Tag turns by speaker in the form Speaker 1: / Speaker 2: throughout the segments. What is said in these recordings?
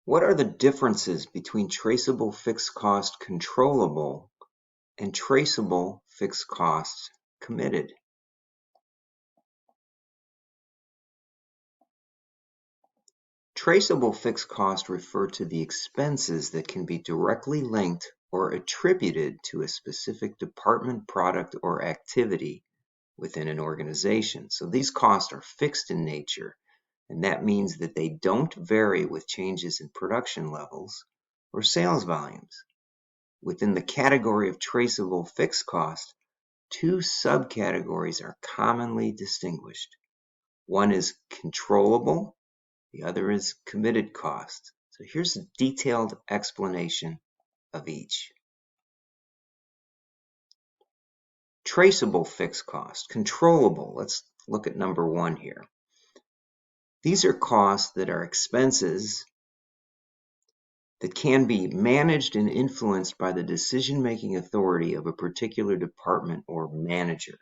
Speaker 1: What are the differences between traceable fixed cost controllable and traceable fixed costs committed? Traceable fixed costs refer to the expenses that can be directly linked or attributed to a specific department, product, or activity within an organization. So these costs are fixed in nature, and that means that they don't vary with changes in production levels or sales volumes. Within the category of traceable fixed cost, two subcategories are commonly distinguished. One is controllable, the other is committed cost. So here's a detailed explanation of each. Traceable fixed cost, controllable. Let's look at number one here. These are costs that are expenses that can be managed and influenced by the decision-making authority of a particular department or manager.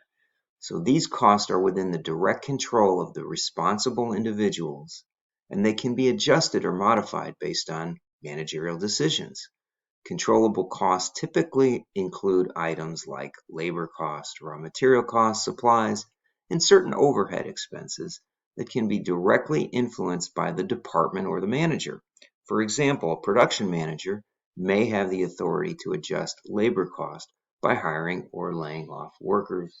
Speaker 1: So these costs are within the direct control of the responsible individuals, and they can be adjusted or modified based on managerial decisions. Controllable costs typically include items like labor costs, raw material costs, supplies, and certain overhead expenses that can be directly influenced by the department or the manager. For example, a production manager may have the authority to adjust labor costs by hiring or laying off workers,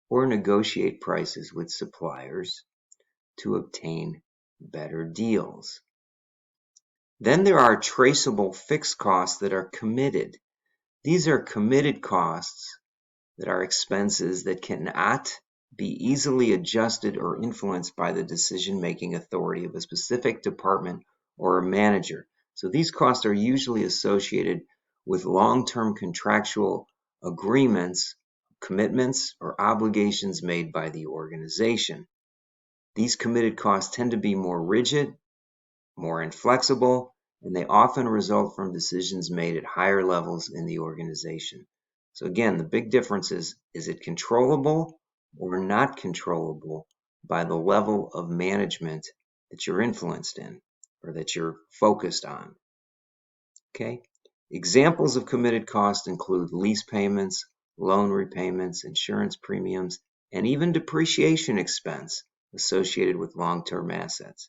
Speaker 1: or negotiate prices with suppliers to obtain better deals. Then there are traceable fixed costs that are committed. These are committed costs that are expenses that cannot be easily adjusted or influenced by the decision-making authority of a specific department or a manager. So these costs are usually associated with long-term contractual agreements, commitments, or obligations made by the organization. These committed costs tend to be more rigid, more inflexible, and they often result from decisions made at higher levels in the organization. So again, the big difference is it controllable or not controllable by the level of management that you're influenced in or that you're focused on? Okay. Examples of committed costs include lease payments, loan repayments, insurance premiums, and even depreciation expense associated with long-term assets.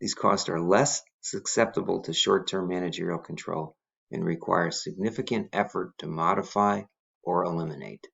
Speaker 1: These costs are less susceptible to short-term managerial control and require significant effort to modify or eliminate.